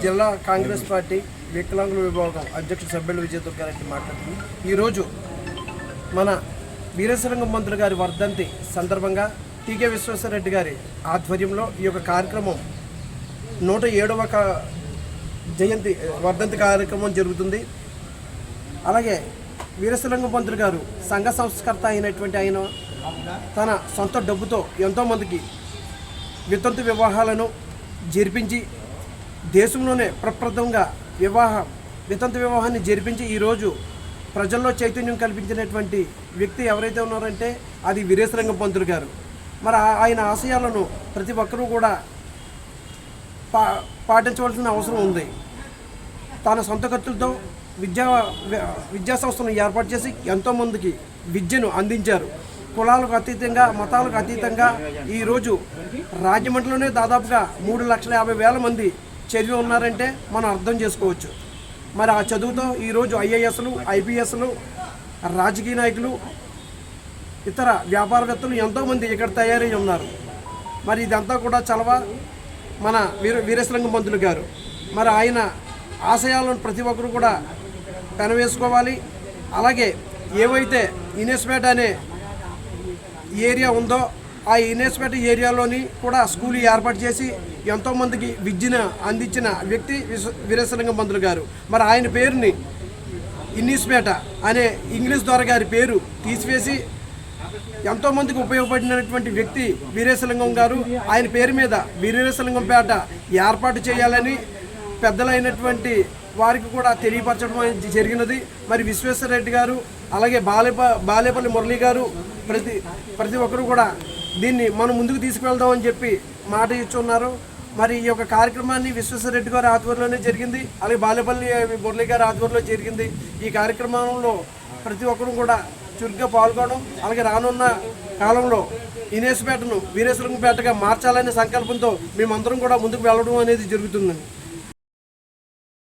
జిల్లా కాంగ్రెస్ పార్టీ వికలాంగుల విభాగం అధ్యక్షుడు సభ్యులు విజయ దుర్గారెడ్డి మాట్లాడుతుంది. ఈరోజు మన వీరేశలింగం మంత్రులు గారి వర్ధంతి సందర్భంగా టీకే విశ్వేశ్వరరెడ్డి గారి ఆధ్వర్యంలో ఈ యొక్క కార్యక్రమం 107వ జయంతి వర్ధంతి కార్యక్రమం జరుగుతుంది. అలాగే వీరేశలింగం మంత్రులు గారు సంఘ సంస్కర్త అయినటువంటి ఆయన తన సొంత డబ్బుతో ఎంతోమందికి వితంతు వివాహాలను జరిపించి దేశంలోనే ప్రప్రథమంగా వితంతు వివాహాన్ని జరిపించి ఈరోజు ప్రజల్లో చైతన్యం కల్పించినటువంటి వ్యక్తి ఎవరైతే ఉన్నారంటే అది వీరేశలింగం పంతులు గారు. మరి ఆయన ఆశయాలను ప్రతి ఒక్కరూ కూడా పాటించవలసిన అవసరం ఉంది. తన సొంత ఖర్చులతో విద్యా సంస్థలను ఏర్పాటు చేసి ఎంతోమందికి విద్యను అందించారు. కులాలకు అతీతంగా మతాలకు అతీతంగా ఈరోజు రాజమండ్రిలోనే దాదాపుగా 3,50,000 మంది చదివి ఉన్నారంటే మనం అర్థం చేసుకోవచ్చు. మరి ఆ చదువుతో ఈరోజు ఐఏఎస్లు, ఐపీఎస్లు, రాజకీయ నాయకులు, ఇతర వ్యాపారవేత్తలు ఎంతోమంది ఇక్కడ తయారై ఉన్నారు. మరి ఇదంతా కూడా చలవ మన వీరేశలింగం పంతులు గారు. మరి ఆయన ఆశయాలను ప్రతి ఒక్కరు కూడా పెనవేసుకోవాలి. అలాగే ఏవైతే ఇనేస్పేట అనే ఏరియా ఉందో ఆ ఇనేస్పేట ఏరియాలోని కూడా స్కూల్ ఏర్పాటు చేసి ఎంతోమందికి విద్యను అందించిన వ్యక్తి వీరేశలింగం పంతులు గారు. మరి ఆయన పేరుని ఇన్నిస్పేట అనే ఇంగ్లీష్ ద్వారా గారి పేరు తీసివేసి ఎంతోమందికి ఉపయోగపడినటువంటి వ్యక్తి వీరేశలింగం గారు. ఆయన పేరు మీద వీరేశలింగం పేట ఏర్పాటు చేయాలని పెద్దలైనటువంటి వారికి కూడా తెలియపరచడం జరిగినది. మరి విశ్వేశ్వరరెడ్డి గారు అలాగే బాలేపల్లి మురళి గారు ప్రతి ఒక్కరు కూడా దీన్ని మనం ముందుకు తీసుకువెళ్దామని చెప్పి మాట ఇచ్చున్నారు. మరి ఈ యొక్క కార్యక్రమాన్ని విశ్వేశ్వరరెడ్డి గారి ఆధ్వర్యంలోనే జరిగింది. అలాగే బాలేపల్లి మురళి గారి ఆధ్వర్యంలో జరిగింది. ఈ కార్యక్రమంలో ప్రతి ఒక్కరు కూడా చురుగ్గా పాల్గొనడం, అలాగే రానున్న కాలంలో ఇనేస్పేటను వీరేశలింగంపేటగా మార్చాలనే సంకల్పంతో మేమందరం కూడా ముందుకు వెళ్ళడం అనేది జరుగుతుందండి.